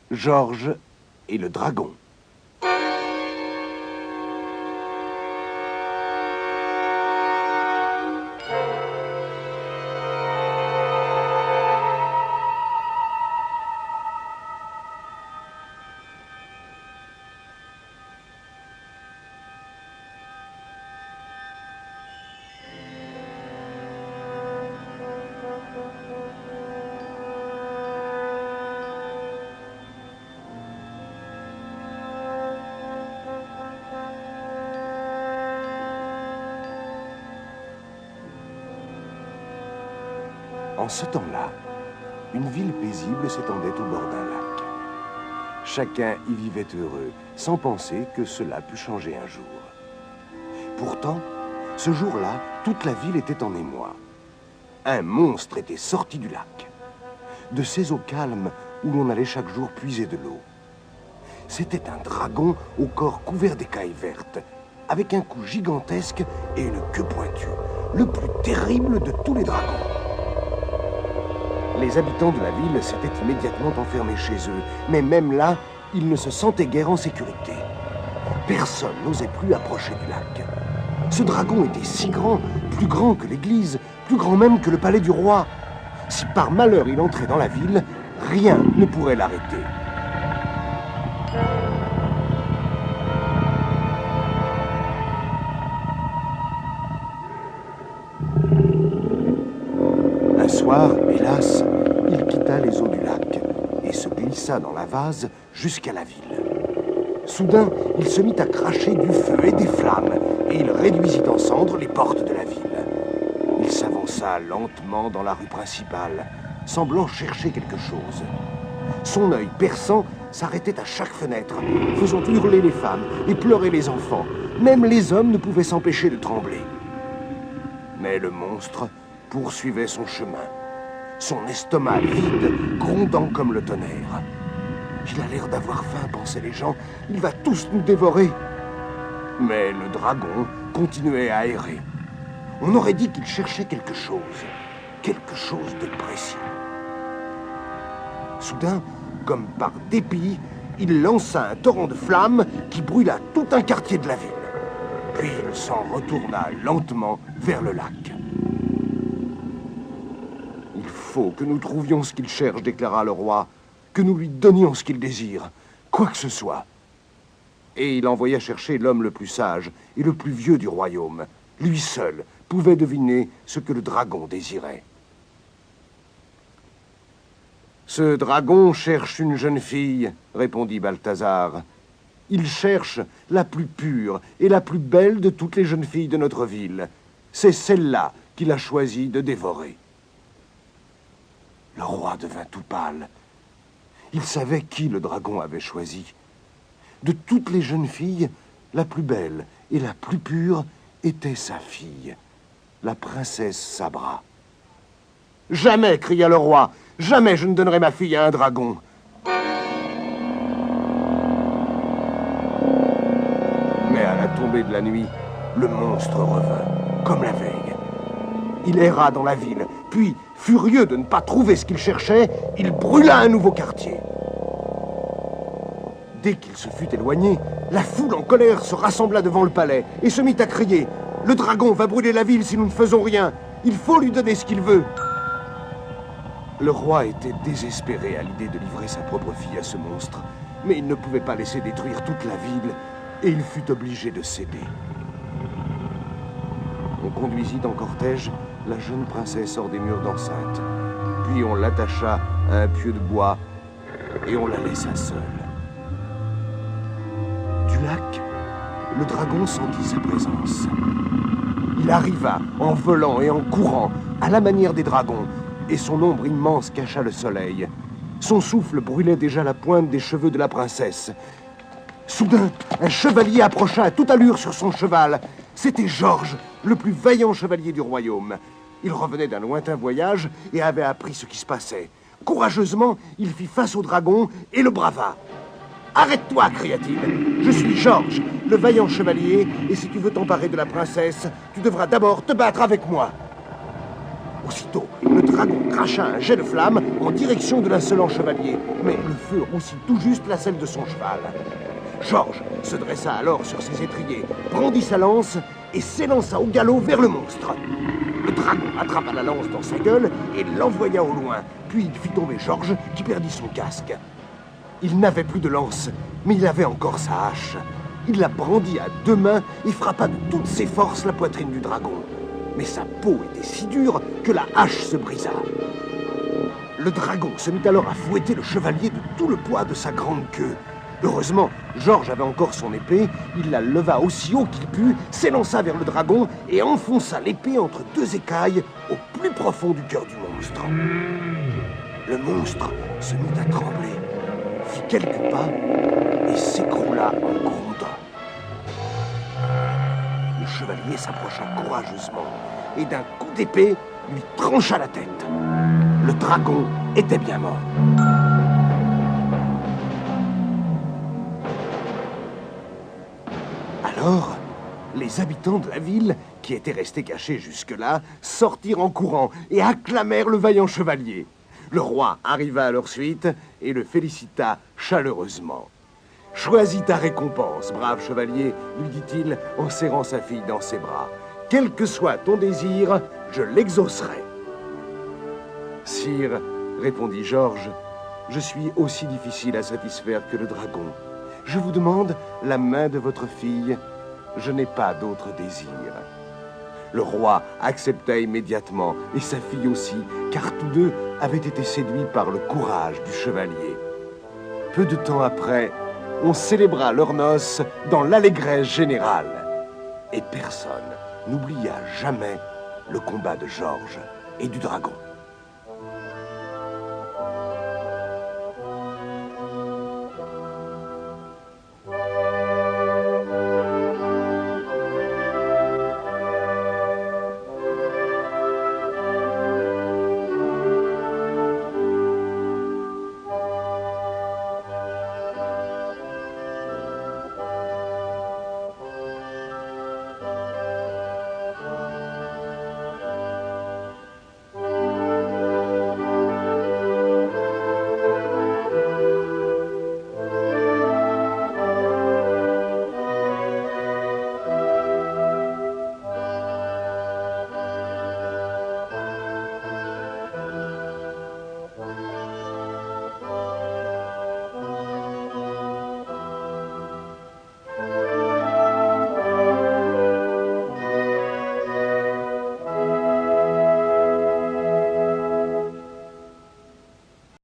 Georges et le dragon. En ce temps-là, une ville paisible s'étendait au bord d'un lac. Chacun y vivait heureux, sans penser que cela pût changer un jour. Pourtant, ce jour-là, toute la ville était en émoi. Un monstre était sorti du lac, de ces eaux calmes où l'on allait chaque jour puiser de l'eau. C'était un dragon au corps couvert d'écailles vertes, avec un cou gigantesque et une queue pointue, le plus terrible de tous les dragons. Les habitants de la ville s'étaient immédiatement enfermés chez eux, mais même là, ils ne se sentaient guère en sécurité. Personne n'osait plus approcher du lac. Ce dragon était si grand, plus grand que l'église, plus grand même que le palais du roi. Si par malheur il entrait dans la ville, rien ne pourrait l'arrêter. Un soir, hélas, il quitta les eaux du lac et se glissa dans la vase jusqu'à la ville. Soudain, il se mit à cracher du feu et des flammes, et il réduisit en cendres les portes de la ville. Il s'avança lentement dans la rue principale, semblant chercher quelque chose. Son œil perçant s'arrêtait à chaque fenêtre, faisant hurler les femmes et pleurer les enfants. Même les hommes ne pouvaient s'empêcher de trembler. Mais le monstre poursuivait son chemin, son estomac vide, grondant comme le tonnerre. Il a l'air d'avoir faim, pensaient les gens. Il va tous nous dévorer. Mais le dragon continuait à errer. On aurait dit qu'il cherchait quelque chose de précieux. Soudain, comme par dépit, il lança un torrent de flammes qui brûla tout un quartier de la ville. Puis il s'en retourna lentement vers le lac. Il faut que nous trouvions ce qu'il cherche, déclara le roi, que nous lui donnions ce qu'il désire, quoi que ce soit. Et il envoya chercher l'homme le plus sage et le plus vieux du royaume. Lui seul pouvait deviner ce que le dragon désirait. Ce dragon cherche une jeune fille, répondit Balthazar. Il cherche la plus pure et la plus belle de toutes les jeunes filles de notre ville. C'est celle-là qu'il a choisi de dévorer. Le roi devint tout pâle. Il savait qui le dragon avait choisi. De toutes les jeunes filles, la plus belle et la plus pure était sa fille, la princesse Sabra. « Jamais !» cria le roi. « Jamais je ne donnerai ma fille à un dragon !» Mais à la tombée de la nuit, le monstre revint, comme la veille. Il erra dans la ville, puis, furieux de ne pas trouver ce qu'il cherchait, il brûla un nouveau quartier. Dès qu'il se fut éloigné, la foule en colère se rassembla devant le palais et se mit à crier « Le dragon va brûler la ville si nous ne faisons rien. Il faut lui donner ce qu'il veut. » Le roi était désespéré à l'idée de livrer sa propre fille à ce monstre, mais il ne pouvait pas laisser détruire toute la ville et il fut obligé de céder. On conduisit en cortège la jeune princesse hors des murs d'enceinte. Puis on l'attacha à un pieu de bois et on la laissa seule. Du lac, le dragon sentit sa présence. Il arriva en volant et en courant, à la manière des dragons, et son ombre immense cacha le soleil. Son souffle brûlait déjà la pointe des cheveux de la princesse. Soudain, un chevalier approcha à toute allure sur son cheval. C'était Georges, le plus vaillant chevalier du royaume. Il revenait d'un lointain voyage et avait appris ce qui se passait. Courageusement, il fit face au dragon et le brava. « Arrête-toi » cria-t-il. « Je suis Georges, le vaillant chevalier, et si tu veux t'emparer de la princesse, tu devras d'abord te battre avec moi. » Aussitôt, le dragon cracha un jet de flamme en direction de l'insolent chevalier, mais le feu roussit tout juste la selle de son cheval. Georges se dressa alors sur ses étriers, brandit sa lance et s'élança au galop vers le monstre. Le dragon attrapa la lance dans sa gueule et l'envoya au loin, puis il fit tomber Georges qui perdit son casque. Il n'avait plus de lance, mais il avait encore sa hache. Il la brandit à deux mains et frappa de toutes ses forces la poitrine du dragon. Mais sa peau était si dure que la hache se brisa. Le dragon se mit alors à fouetter le chevalier de tout le poids de sa grande queue. Heureusement, Georges avait encore son épée, il la leva aussi haut qu'il put, s'élança vers le dragon et enfonça l'épée entre deux écailles au plus profond du cœur du monstre. Le monstre se mit à trembler, fit quelques pas et s'écroula en grondant. Le chevalier s'approcha courageusement et d'un coup d'épée lui trancha la tête. Le dragon était bien mort. Alors, les habitants de la ville, qui étaient restés cachés jusque-là, sortirent en courant et acclamèrent le vaillant chevalier. Le roi arriva à leur suite et le félicita chaleureusement. « Choisis ta récompense, brave chevalier, lui dit-il en serrant sa fille dans ses bras. Quel que soit ton désir, je l'exaucerai. »« Sire, répondit Georges, je suis aussi difficile à satisfaire que le dragon. Je vous demande la main de votre fille. Je n'ai pas d'autre désir. » Le roi accepta immédiatement, et sa fille aussi, car tous deux avaient été séduits par le courage du chevalier. Peu de temps après, on célébra leurs noces dans l'allégresse générale. Et personne n'oublia jamais le combat de Georges et du dragon.